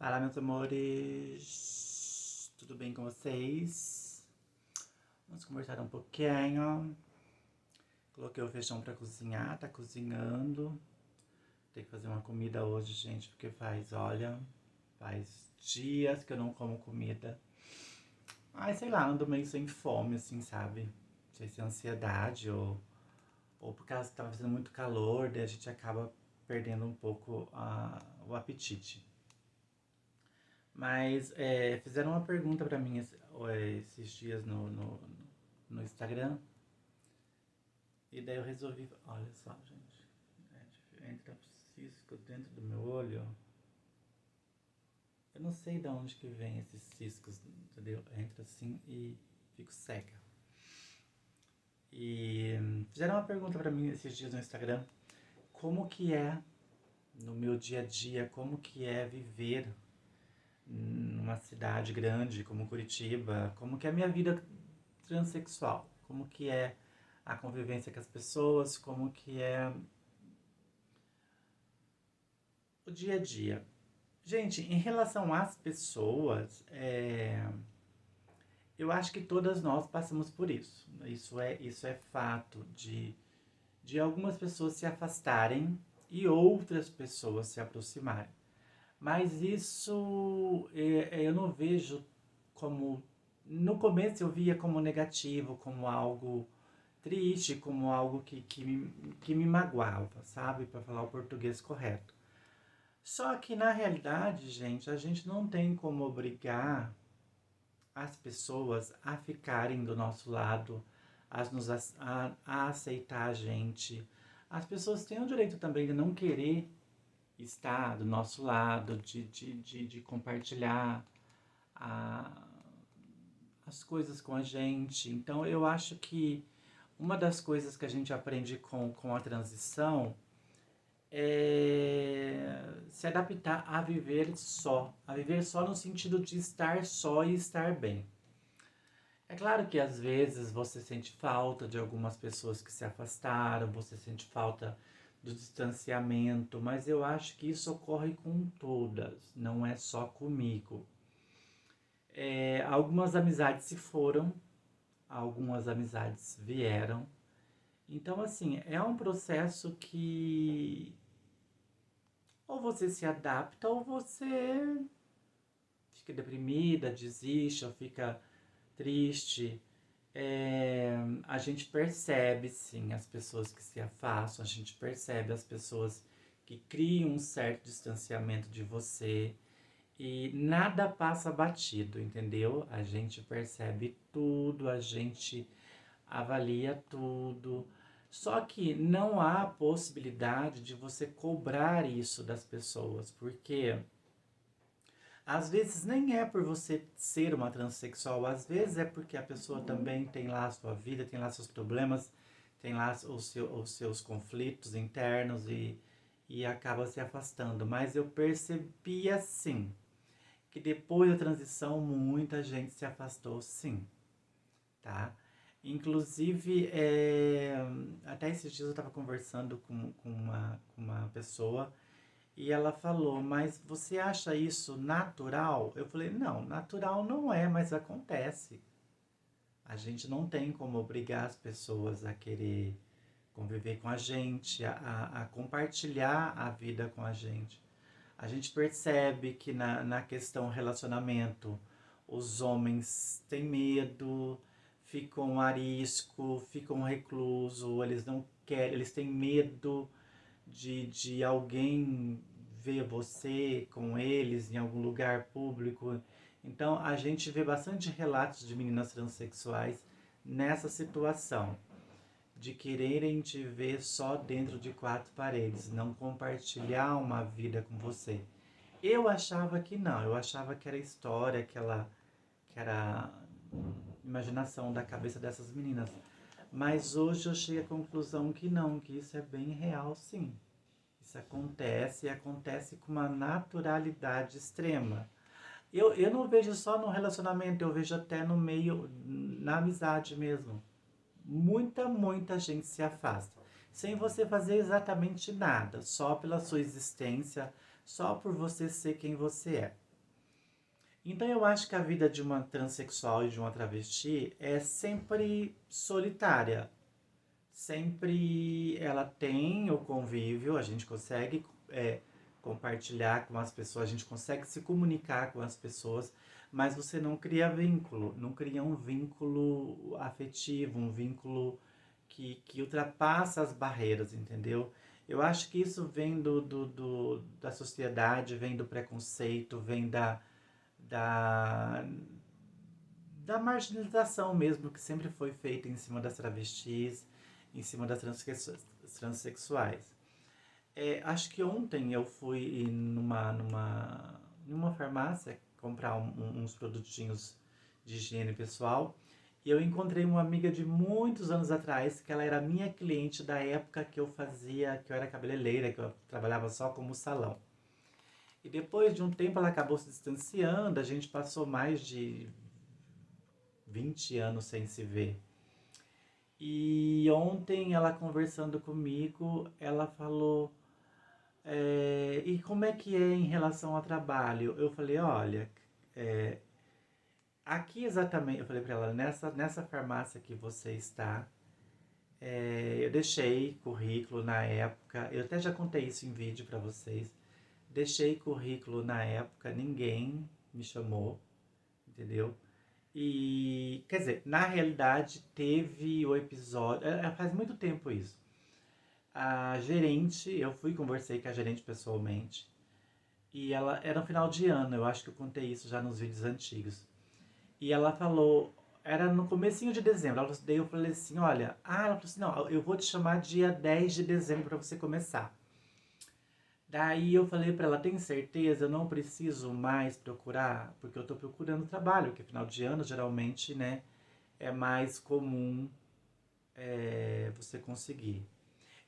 Olá, meus amores, tudo bem com vocês? Vamos conversar um pouquinho. Coloquei o feijão pra cozinhar, tá cozinhando. Tem que fazer uma comida hoje, gente, porque faz dias que eu não como comida. Ai, sei lá, ando meio sem fome, assim, sabe? Não sei se é ansiedade ou por causa que tava fazendo muito calor, daí a gente acaba perdendo um pouco o apetite. Mas fizeram uma pergunta pra mim esses dias no Instagram. E daí eu resolvi. Olha só, gente. Entra cisco dentro do meu olho. Eu não sei de onde que vem esses ciscos, entendeu? Entra assim e fico cega. E fizeram uma pergunta pra mim esses dias no Instagram. Como que é no meu dia a dia, como que é viver numa cidade grande como Curitiba, como que é a minha vida transexual, como que é a convivência com as pessoas, como que é o dia a dia. Gente, em relação às pessoas, eu acho que todas nós passamos por isso. Isso é fato de algumas pessoas se afastarem e outras pessoas se aproximarem. Mas isso eu não vejo como. No começo eu via como negativo, como algo triste, como algo que me magoava, sabe? Para falar o português correto. Só que na realidade, gente, a gente não tem como obrigar as pessoas a ficarem do nosso lado, a aceitar a gente. As pessoas têm o direito também de não querer estar do nosso lado, de compartilhar a, as coisas com a gente. Então eu acho que uma das coisas que a gente aprende com a transição é se adaptar a viver só no sentido de estar só e estar bem. É claro que às vezes você sente falta de algumas pessoas que se afastaram, você sente falta do distanciamento, mas eu acho que isso ocorre com todas, não é só comigo. Algumas amizades se foram, algumas amizades vieram. Então, assim, é um processo que ou você se adapta ou você fica deprimida, desiste ou fica triste. A gente percebe, sim, as pessoas que se afastam, a gente percebe as pessoas que criam um certo distanciamento de você e nada passa batido, entendeu? A gente percebe tudo, a gente avalia tudo. Só que não há possibilidade de você cobrar isso das pessoas, porque às vezes nem é por você ser uma transexual, às vezes é porque a pessoa também tem lá a sua vida, tem lá seus problemas, tem lá os seus conflitos internos e acaba se afastando. Mas eu percebi assim, que depois da transição muita gente se afastou sim, tá? Inclusive, até esses dias eu estava conversando com uma pessoa e ela falou, mas você acha isso natural? Eu falei, não, natural não é, mas acontece. A gente não tem como obrigar as pessoas a querer conviver com a gente, a compartilhar a vida com a gente. A gente percebe que na questão relacionamento, os homens têm medo, ficam arisco, ficam recluso, eles não querem, eles têm medo de alguém ver você com eles em algum lugar público. Então a gente vê bastante relatos de meninas transexuais nessa situação de quererem te ver só dentro de quatro paredes, não compartilhar uma vida com você. Eu achava que não, eu achava que era história, que era imaginação da cabeça dessas meninas. Mas hoje eu cheguei à conclusão que não, que isso é bem real sim. Isso acontece e acontece com uma naturalidade extrema. Eu não vejo só no relacionamento, eu vejo até no meio, na amizade mesmo. Muita gente se afasta. Sem você fazer exatamente nada, só pela sua existência, só por você ser quem você é. Então eu acho que a vida de uma transexual e de uma travesti é sempre solitária. Sempre ela tem o convívio, a gente consegue compartilhar com as pessoas, a gente consegue se comunicar com as pessoas, mas você não cria vínculo, não cria um vínculo afetivo, um vínculo que ultrapassa as barreiras, entendeu? Eu acho que isso vem da sociedade, vem do preconceito, vem da, da marginalização mesmo que sempre foi feita em cima das travestis, em cima das transexuais. Acho que ontem eu fui numa farmácia comprar uns produtinhos de higiene pessoal e eu encontrei uma amiga de muitos anos atrás que ela era minha cliente da época que que eu era cabeleireira, que eu trabalhava só como salão. E depois de um tempo ela acabou se distanciando, a gente passou mais de 20 anos sem se ver. E ontem ela conversando comigo, ela falou, e como é que é em relação ao trabalho? Eu falei, olha, é, aqui exatamente, eu falei para ela, nessa farmácia que você está, eu deixei currículo na época, eu até já contei isso em vídeo para vocês, deixei currículo na época, ninguém me chamou, entendeu? E, quer dizer, na realidade teve o episódio, faz muito tempo isso. A gerente, eu fui conversei com a gerente pessoalmente, e ela era no final de ano, eu acho que eu contei isso já nos vídeos antigos. E ela falou, era no comecinho de dezembro, daí eu falei assim, olha, ela falou assim, não, eu vou te chamar dia 10 de dezembro para você começar. Daí eu falei pra ela, tem certeza, eu não preciso mais procurar, porque eu tô procurando trabalho, que final de ano geralmente, né, é mais comum você conseguir.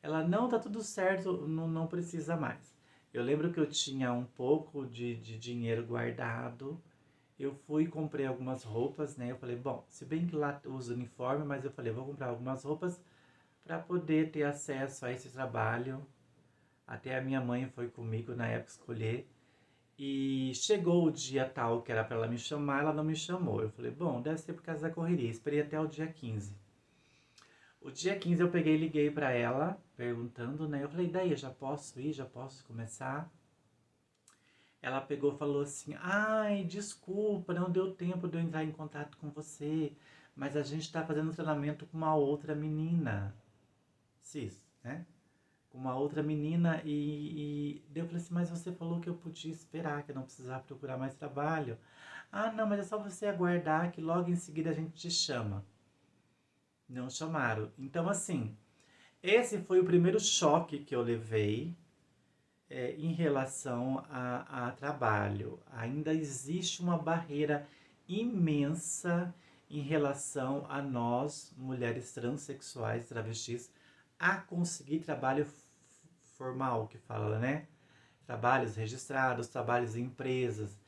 Ela, não, tá tudo certo, não precisa mais. Eu lembro que eu tinha um pouco de dinheiro guardado, eu fui e comprei algumas roupas, né, eu falei, bom, se bem que lá eu uso uniforme, mas eu falei, vou comprar algumas roupas para poder ter acesso a esse trabalho. Até a minha mãe foi comigo na época escolher. E chegou o dia tal que era para ela me chamar, ela não me chamou. Eu falei, bom, deve ser por causa da correria. Esperei até o dia 15. O dia 15 eu peguei e liguei para ela, perguntando, né? Eu falei, daí, eu já posso ir? Já posso começar? Ela pegou e falou assim, ai, desculpa, não deu tempo de eu entrar em contato com você, mas a gente tá fazendo treinamento com uma outra menina. Cis, né? Com uma outra menina e daí eu falei assim, mas você falou que eu podia esperar, que eu não precisava procurar mais trabalho. Ah, não, mas é só você aguardar que logo em seguida a gente te chama. Não chamaram. Então, assim, esse foi o primeiro choque que eu levei em relação a trabalho. Ainda existe uma barreira imensa em relação a nós, mulheres transexuais, travestis, a conseguir trabalho formal, que fala, né? Trabalhos registrados, trabalhos em empresas.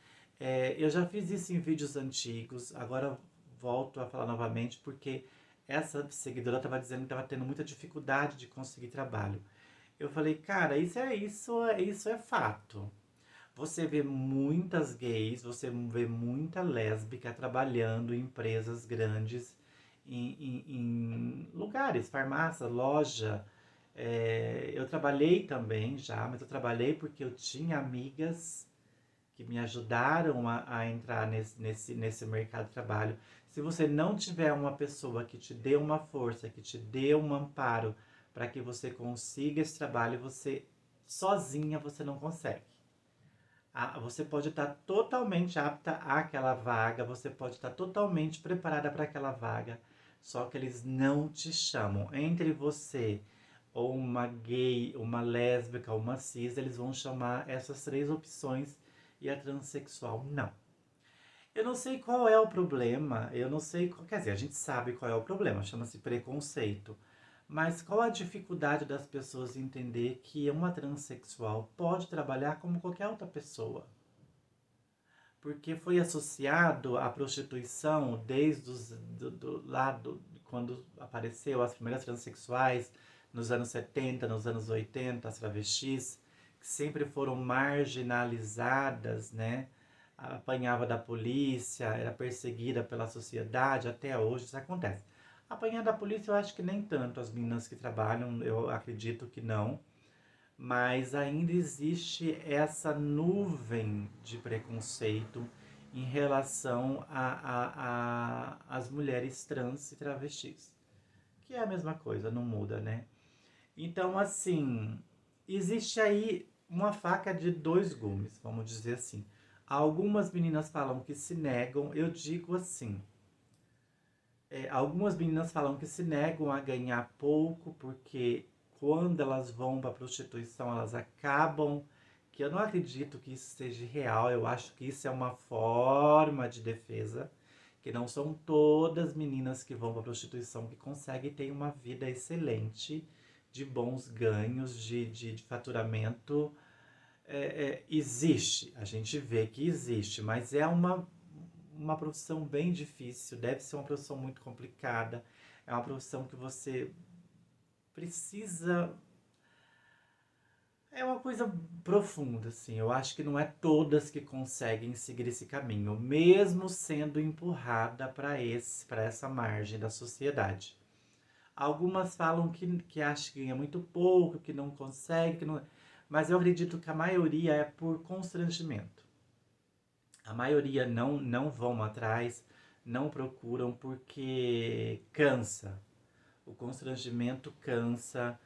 Eu já fiz isso em vídeos antigos, agora volto a falar novamente porque essa seguidora estava dizendo que estava tendo muita dificuldade de conseguir trabalho. Eu falei, cara, isso é fato. Você vê muitas gays, você vê muita lésbica trabalhando em empresas grandes, em lugares, farmácia, loja. Eu trabalhei também já, mas eu trabalhei porque eu tinha amigas que me ajudaram a entrar nesse mercado de trabalho. Se você não tiver uma pessoa que te dê uma força, que te dê um amparo para que você consiga esse trabalho, você sozinha você não consegue. Você pode estar totalmente apta àquela vaga, você pode estar totalmente preparada para aquela vaga, só que eles não te chamam. Entre você ou uma gay, uma lésbica, uma cis, eles vão chamar essas três opções e a transexual não. Eu não sei qual é o problema, eu não sei, quer dizer, a gente sabe qual é o problema, chama-se preconceito. Mas qual a dificuldade das pessoas entender que uma transexual pode trabalhar como qualquer outra pessoa? Porque foi associado à prostituição desde quando apareceu as primeiras transexuais, nos anos 70, nos anos 80, as travestis, que sempre foram marginalizadas, né? apanhava da polícia, era perseguida pela sociedade, até hoje isso acontece. Apanhar da polícia eu acho que nem tanto, as meninas que trabalham, eu acredito que não, mas ainda existe essa nuvem de preconceito em relação às mulheres trans e travestis. Que é a mesma coisa, não muda, né? Então, assim, existe aí uma faca de dois gumes, vamos dizer assim. Algumas meninas falam que se negam, eu digo assim. Algumas meninas falam que se negam a ganhar pouco porque quando elas vão para a prostituição elas acabam. Que eu não acredito que isso seja real, eu acho que isso é uma forma de defesa. Que não são todas meninas que vão para a prostituição que conseguem ter uma vida excelente, de bons ganhos, de faturamento. Existe, a gente vê que existe, mas é uma profissão bem difícil, deve ser uma profissão muito complicada, é uma profissão que você precisa. É uma coisa profunda, assim. Eu acho que não é todas que conseguem seguir esse caminho, mesmo sendo empurrada para essa margem da sociedade. Algumas falam que acham que ganha muito pouco, que não consegue, que não. Mas eu acredito que a maioria é por constrangimento. A maioria não vão atrás, não procuram porque cansa. O constrangimento cansa.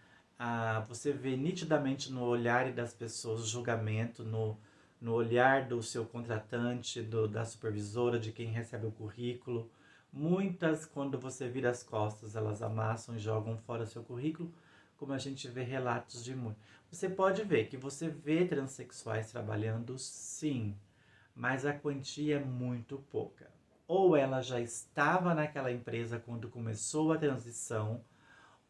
Você vê nitidamente no olhar das pessoas o julgamento, no olhar do seu contratante, da supervisora, de quem recebe o currículo. Muitas, quando você vira as costas, elas amassam e jogam fora seu currículo, como a gente vê relatos de muitos. Você pode ver que você vê transexuais trabalhando, sim, mas a quantia é muito pouca. Ou ela já estava naquela empresa quando começou a transição,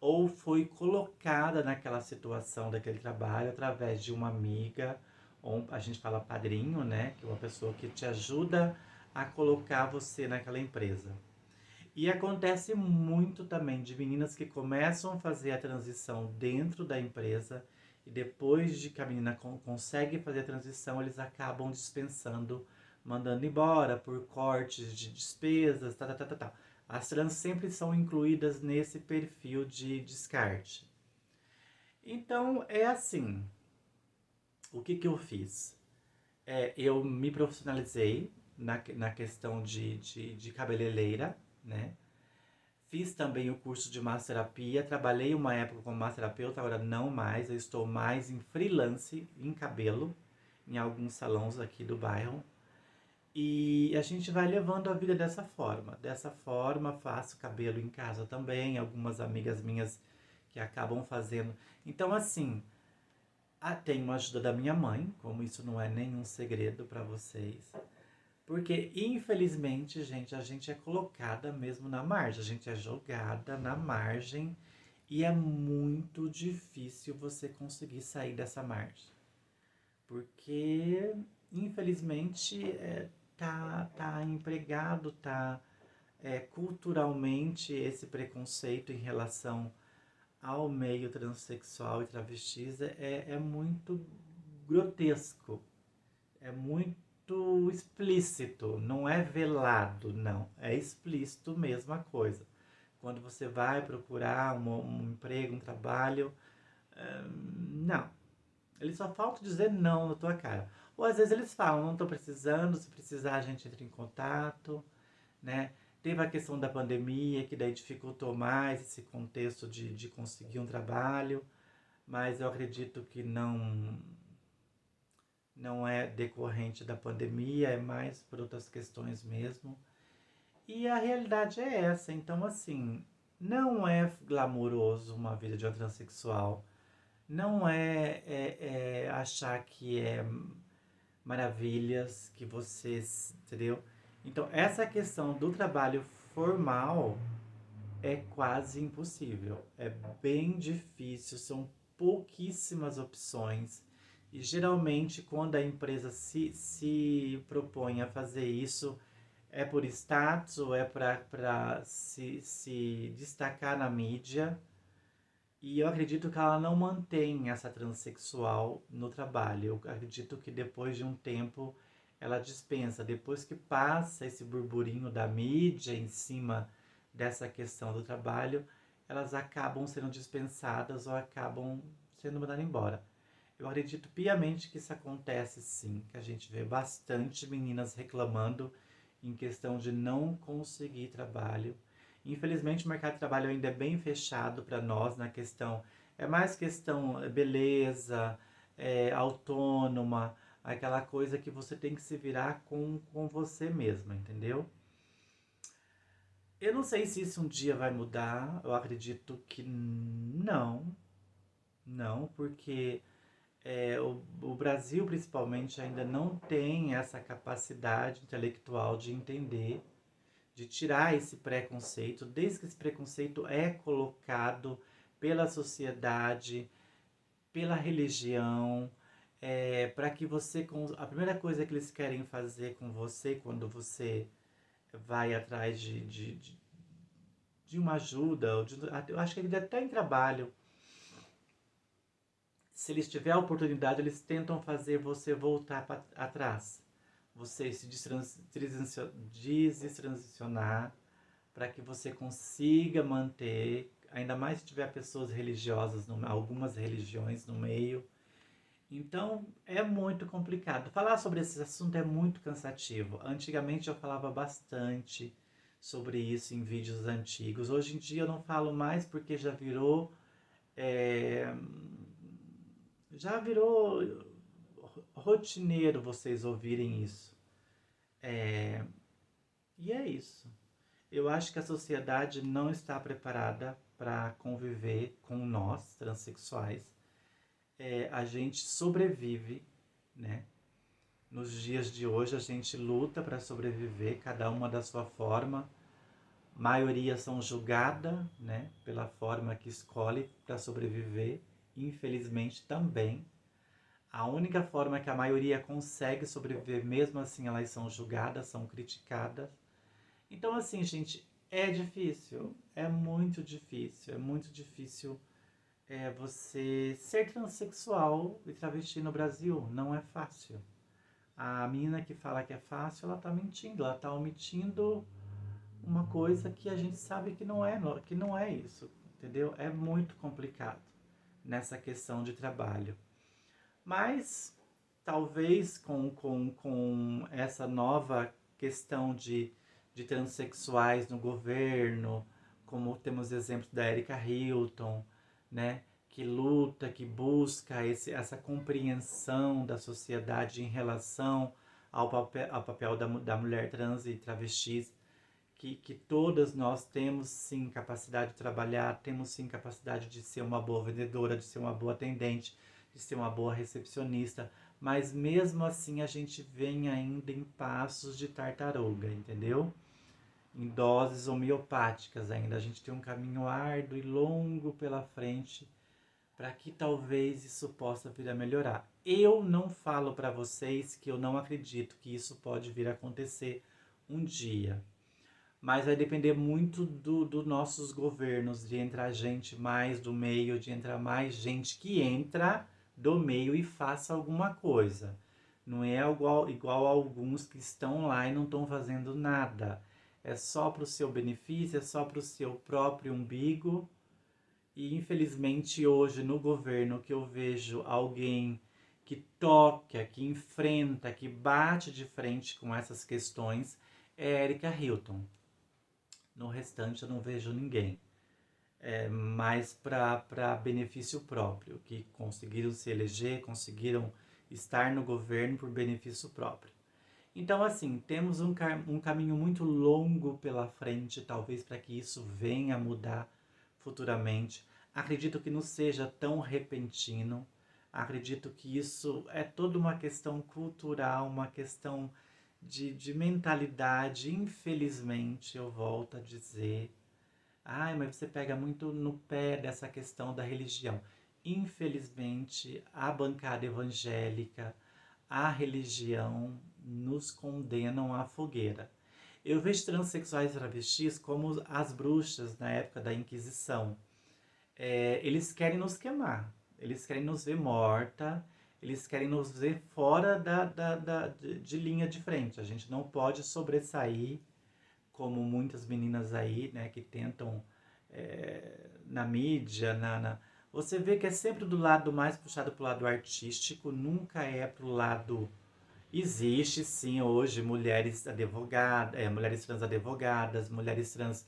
ou foi colocada naquela situação daquele trabalho através de uma amiga, ou a gente fala padrinho, né? Que é uma pessoa que te ajuda a colocar você naquela empresa. E acontece muito também de meninas que começam a fazer a transição dentro da empresa e depois de que a menina consegue fazer a transição, eles acabam dispensando, mandando embora por cortes de despesas, tá, tá, tá, tá, tá. As trans sempre são incluídas nesse perfil de descarte. Então, é assim, o que eu fiz? Eu me profissionalizei na questão de cabeleireira, né? Fiz também o curso de massoterapia, trabalhei uma época como massoterapeuta, agora não mais, eu estou mais em freelance, em cabelo, em alguns salões aqui do bairro. E a gente vai levando a vida dessa forma. Dessa forma, faço cabelo em casa também, algumas amigas minhas que acabam fazendo. Então, assim, tenho a ajuda da minha mãe, como isso não é nenhum segredo para vocês. Porque, infelizmente, gente, a gente é colocada mesmo na margem, a gente é jogada na margem e é muito difícil você conseguir sair dessa margem. Porque, infelizmente, tá empregado, culturalmente esse preconceito em relação ao meio transexual e travestis é muito grotesco. É muito explícito, não é velado, não. É explícito mesmo a coisa. Quando você vai procurar um emprego, um trabalho, não. Eles só faltam dizer não na tua cara. Ou às vezes eles falam, não estou precisando, se precisar a gente entra em contato, né? Teve a questão da pandemia, que daí dificultou mais esse contexto de conseguir um trabalho, mas eu acredito que não é decorrente da pandemia, é mais por outras questões mesmo. E a realidade é essa, então assim, não é glamouroso uma vida de uma transexual, não achar que é maravilhas, que vocês, entendeu? Então essa questão do trabalho formal é quase impossível, é bem difícil, são pouquíssimas opções. E geralmente, quando a empresa se propõe a fazer isso, é por status ou é para se destacar na mídia. E eu acredito que ela não mantém essa transexual no trabalho. Eu acredito que depois de um tempo ela dispensa. Depois que passa esse burburinho da mídia em cima dessa questão do trabalho, elas acabam sendo dispensadas ou acabam sendo mandadas embora. Eu acredito piamente que isso acontece sim, que a gente vê bastante meninas reclamando em questão de não conseguir trabalho. Infelizmente o mercado de trabalho ainda é bem fechado para nós na questão, é mais questão beleza, autônoma, aquela coisa que você tem que se virar com você mesma, entendeu? Eu não sei se isso um dia vai mudar, eu acredito que não, porque o Brasil, principalmente, ainda não tem essa capacidade intelectual de entender, de tirar esse preconceito, desde que esse preconceito é colocado pela sociedade, pela religião, para que você. A primeira coisa que eles querem fazer com você quando você vai atrás de uma ajuda, eu acho que ainda até em trabalho, se eles tiverem a oportunidade, eles tentam fazer você voltar atrás. Você se destransicionar para que você consiga manter, ainda mais se tiver pessoas religiosas, algumas religiões no meio. Então é muito complicado. Falar sobre esse assunto é muito cansativo. Antigamente eu falava bastante sobre isso em vídeos antigos. Hoje em dia eu não falo mais porque é, já virou rotineiro vocês ouvirem isso. E é isso. Eu acho que a sociedade não está preparada para conviver com nós, transexuais. A gente sobrevive, né? Nos dias de hoje a gente luta para sobreviver, cada uma da sua forma. A maioria são julgadas, né, pela forma que escolhe para sobreviver, infelizmente também. A única forma que a maioria consegue sobreviver, mesmo assim elas são julgadas, são criticadas. Então assim, gente, é difícil, é muito difícil você ser transexual e travesti no Brasil, não é fácil. A menina que fala que é fácil, ela tá mentindo, ela tá omitindo uma coisa que a gente sabe que não é isso, entendeu? É muito complicado nessa questão de trabalho. Mas talvez com essa nova questão de transexuais no governo, como temos exemplos da Erika Hilton, né? Que luta, que busca essa compreensão da sociedade em relação ao papel da mulher trans e travestis, que todas nós temos sim capacidade de trabalhar, temos sim capacidade de ser uma boa vendedora, de ser uma boa atendente, de ser uma boa recepcionista, mas mesmo assim a gente vem ainda em passos de tartaruga, entendeu? Em doses homeopáticas ainda. A gente tem um caminho árduo e longo pela frente para que talvez isso possa vir a melhorar. Eu não falo para vocês que eu não acredito que isso pode vir a acontecer um dia. Mas vai depender muito dos nossos governos, de entrar gente mais do meio, de entrar mais gente que entra do meio e faça alguma coisa. Não é igual a alguns que estão lá e não estão fazendo nada. É só para o seu benefício, é só para o seu próprio umbigo. E infelizmente hoje no governo que eu vejo alguém que toca, que enfrenta, que bate de frente com essas questões é Erika Hilton. No restante eu não vejo ninguém. Mais para benefício próprio, que conseguiram se eleger, conseguiram estar no governo por benefício próprio. Então, assim, temos um caminho muito longo pela frente, talvez para que isso venha a mudar futuramente. Acredito que não seja tão repentino. Acredito que isso é toda uma questão cultural, uma questão de mentalidade. Infelizmente, eu volto a dizer. Ai, mas você pega muito no pé dessa questão da religião. Infelizmente, a bancada evangélica, a religião nos condenam à fogueira. Eu vejo transexuais e travestis como as bruxas na época da Inquisição. Eles querem nos queimar, eles querem nos ver morta, eles querem nos ver fora de linha de frente. A gente não pode sobressair, como muitas meninas aí, né, que tentam na mídia, você vê que é sempre do lado mais puxado pro lado artístico, nunca é pro lado. Existe sim hoje mulheres advogadas, mulheres trans advogadas, mulheres trans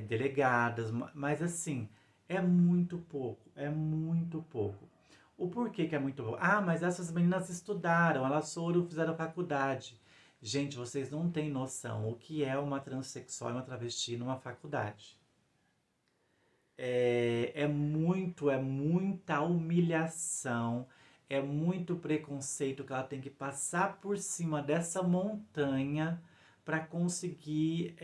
delegadas, mas assim, é muito pouco, é muito pouco. O porquê que é muito pouco? Ah, mas essas meninas estudaram, elas foram, fizeram faculdade. Gente, vocês não têm noção o que é uma transexual e uma travesti numa faculdade. É muita humilhação, é muito preconceito que ela tem que passar por cima dessa montanha para conseguir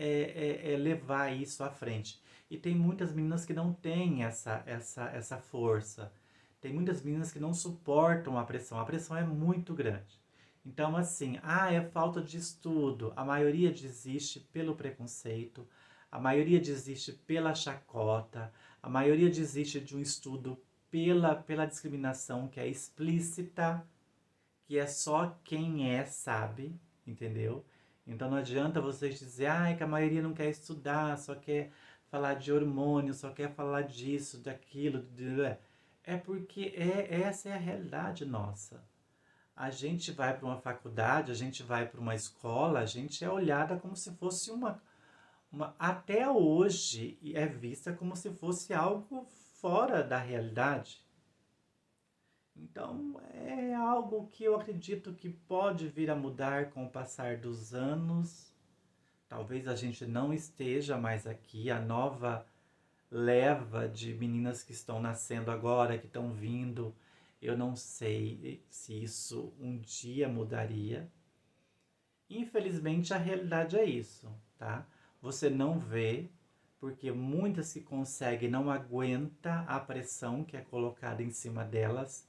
levar isso à frente. E tem muitas meninas que não têm essa força. Tem muitas meninas que não suportam a pressão é muito grande. Então, assim, é falta de estudo. A maioria desiste pelo preconceito, a maioria desiste pela chacota, a maioria desiste de um estudo pela discriminação que é explícita, que é só quem sabe, entendeu? Então não adianta vocês dizer, que a maioria não quer estudar, só quer falar de hormônio, só quer falar disso, daquilo. É porque essa é a realidade nossa. A gente vai para uma faculdade, a gente vai para uma escola, a gente é olhada como se fosse até hoje é vista como se fosse algo fora da realidade. Então é algo que eu acredito que pode vir a mudar com o passar dos anos. Talvez a gente não esteja mais aqui, a nova leva de meninas que estão nascendo agora, que estão vindo. Eu não sei se isso um dia mudaria. Infelizmente a realidade é isso, tá? Você não vê, porque muitas que conseguem não aguenta a pressão que é colocada em cima delas,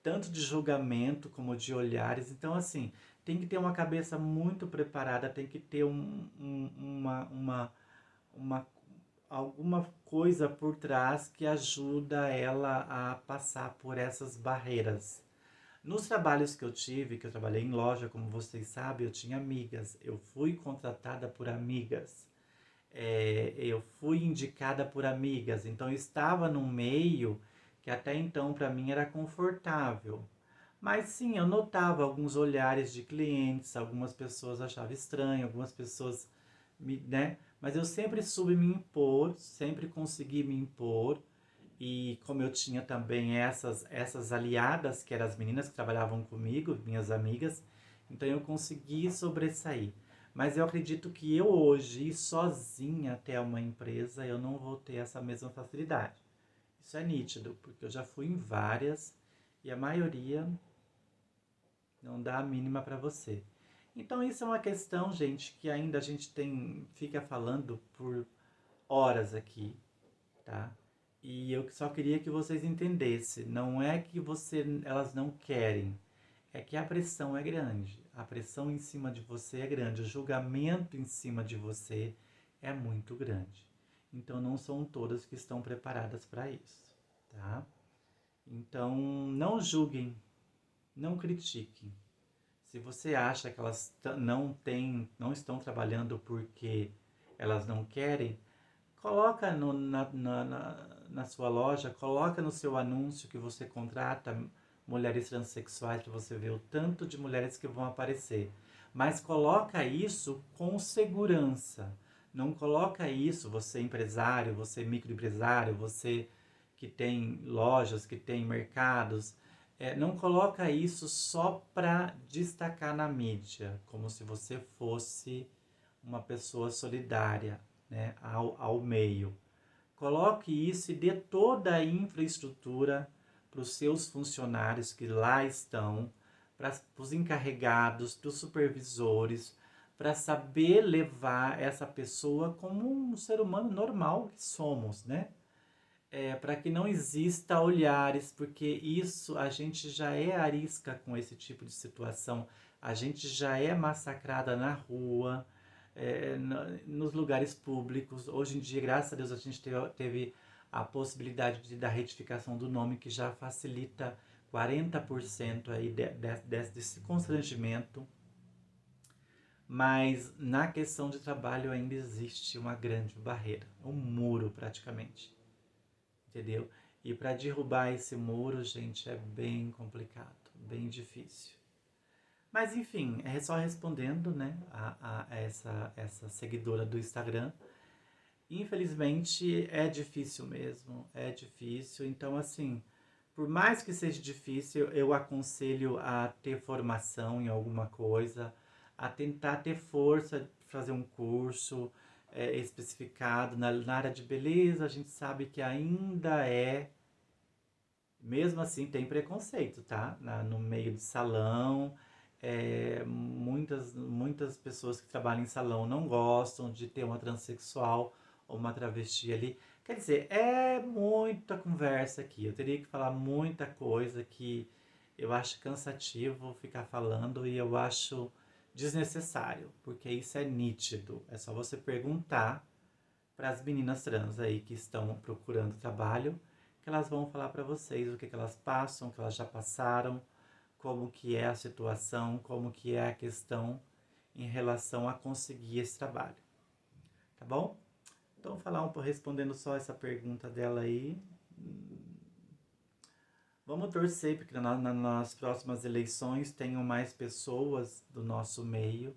tanto de julgamento como de olhares. Então, assim, tem que ter uma cabeça muito preparada, tem que ter uma alguma coisa por trás que ajuda ela a passar por essas barreiras. Nos trabalhos que eu tive, que eu trabalhei em loja, como vocês sabem, eu tinha amigas. Eu fui contratada por amigas. Eu fui indicada por amigas. Então eu estava num meio que até então para mim era confortável. Mas sim, eu notava alguns olhares de clientes, algumas pessoas achavam estranho, algumas pessoas, né? Mas eu sempre soube me impor, sempre consegui me impor. E como eu tinha também essas aliadas, que eram as meninas que trabalhavam comigo, minhas amigas, então eu consegui sobressair. Mas eu acredito que eu hoje, ir sozinha até uma empresa, eu não vou ter essa mesma facilidade. Isso é nítido, porque eu já fui em várias e a maioria não dá a mínima para você. Então isso é uma questão, gente, que ainda a gente fica falando por horas aqui, tá? E eu só queria que vocês entendessem, não é que elas não querem, é que a pressão é grande. A pressão em cima de você é grande, o julgamento em cima de você é muito grande. Então não são todas que estão preparadas para isso, tá? Então não julguem, não critiquem. Se você acha que elas não estão trabalhando porque elas não querem, coloca na sua loja, coloca no seu anúncio que você contrata mulheres transexuais para você ver o tanto de mulheres que vão aparecer. Mas coloca isso com segurança. Não coloca isso, você empresário, você microempresário, você que tem lojas, que tem mercados, não coloca isso só para destacar na mídia, como se você fosse uma pessoa solidária, né, ao meio. Coloque isso e dê toda a infraestrutura para os seus funcionários que lá estão, para os encarregados, para os supervisores, para saber levar essa pessoa como um ser humano normal que somos, né? Para que não exista olhares, porque isso a gente já é arisca com esse tipo de situação, a gente já é massacrada na rua, nos lugares públicos. Hoje em dia, graças a Deus, a gente teve a possibilidade da retificação do nome, que já facilita 40% aí desse constrangimento, mas na questão de trabalho ainda existe uma grande barreira, um muro praticamente, entendeu? E para derrubar esse muro, gente, é bem complicado, bem difícil. Mas enfim, é só respondendo, né, a essa seguidora do Instagram. Infelizmente é difícil mesmo, é difícil. Então, assim, por mais que seja difícil, eu aconselho a ter formação em alguma coisa, a tentar ter força de fazer um curso especificado. Na área de beleza, a gente sabe que ainda mesmo assim tem preconceito, tá? No meio de salão, muitas pessoas que trabalham em salão não gostam de ter uma transexual ou uma travesti ali. Quer dizer, é muita conversa aqui. Eu teria que falar muita coisa que eu acho cansativo ficar falando e eu acho desnecessário, porque isso é nítido. É só você perguntar para as meninas trans aí que estão procurando trabalho, que elas vão falar para vocês o que elas passam, o que elas já passaram, como que é a situação, como que é a questão em relação a conseguir esse trabalho. Tá bom? Então, respondendo só essa pergunta dela aí. Vamos torcer porque nas próximas eleições tenham mais pessoas do nosso meio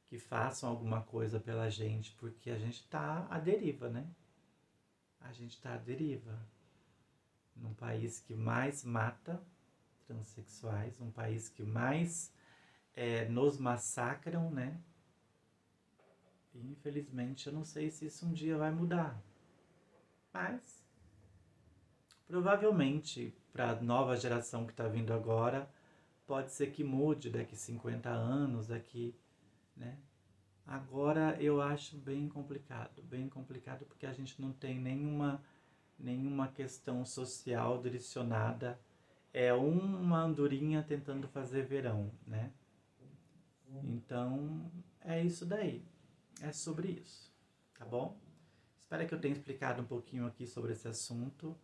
que façam alguma coisa pela gente, porque a gente tá à deriva, né? A gente tá à deriva. Num país que mais mata transexuais, um país que mais nos massacram, né? E infelizmente eu não sei se isso um dia vai mudar. Mas provavelmente para a nova geração que está vindo agora, pode ser que mude daqui 50 anos, né? Agora eu acho bem complicado porque a gente não tem nenhuma questão social direcionada. É uma andorinha tentando fazer verão, né? Então, é isso daí. É sobre isso, tá bom? Espero que eu tenha explicado um pouquinho aqui sobre esse assunto.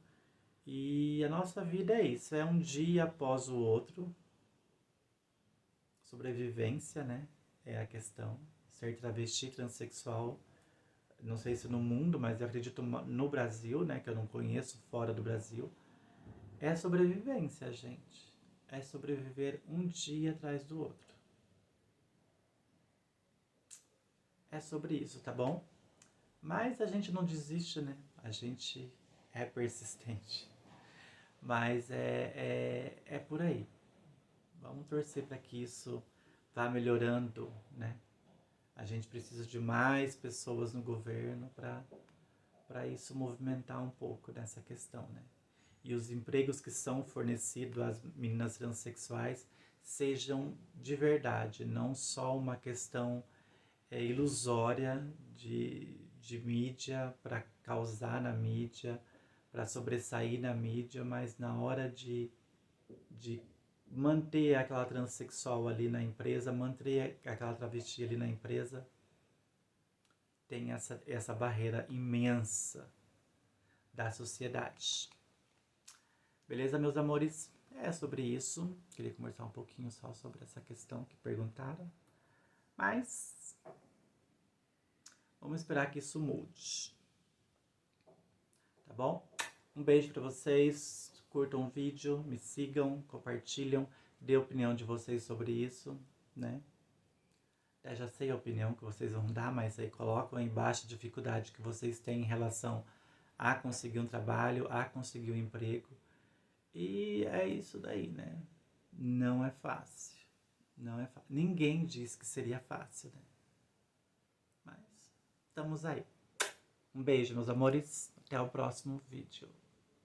E a nossa vida é isso, é um dia após o outro. Sobrevivência, né? É a questão. Ser travesti, transexual, não sei se no mundo, mas eu acredito no Brasil, né? Que eu não conheço fora do Brasil. É sobrevivência, gente. É sobreviver um dia atrás do outro. É sobre isso, tá bom? Mas a gente não desiste, né? A gente é persistente. Mas é por aí. Vamos torcer para que isso vá melhorando, né? A gente precisa de mais pessoas no governo para isso movimentar um pouco nessa questão, né? E os empregos que são fornecidos às meninas transexuais sejam de verdade, não só uma questão ilusória de mídia para causar na mídia, para sobressair na mídia, mas na hora de manter aquela transexual ali na empresa, manter aquela travesti ali na empresa, tem essa barreira imensa da sociedade. Beleza, meus amores? É sobre isso. Queria conversar um pouquinho só sobre essa questão que perguntaram. Mas vamos esperar que isso mude. Tá bom? Um beijo pra vocês. Curtam o vídeo, me sigam, compartilham, dê a opinião de vocês sobre isso, né? Eu já sei a opinião que vocês vão dar, mas aí colocam aí embaixo a dificuldade que vocês têm em relação a conseguir um trabalho, a conseguir um emprego. E é isso daí, né? Não é fácil. Não é fácil. Ninguém diz que seria fácil, né? Mas estamos aí. Um beijo, meus amores. Até o próximo vídeo.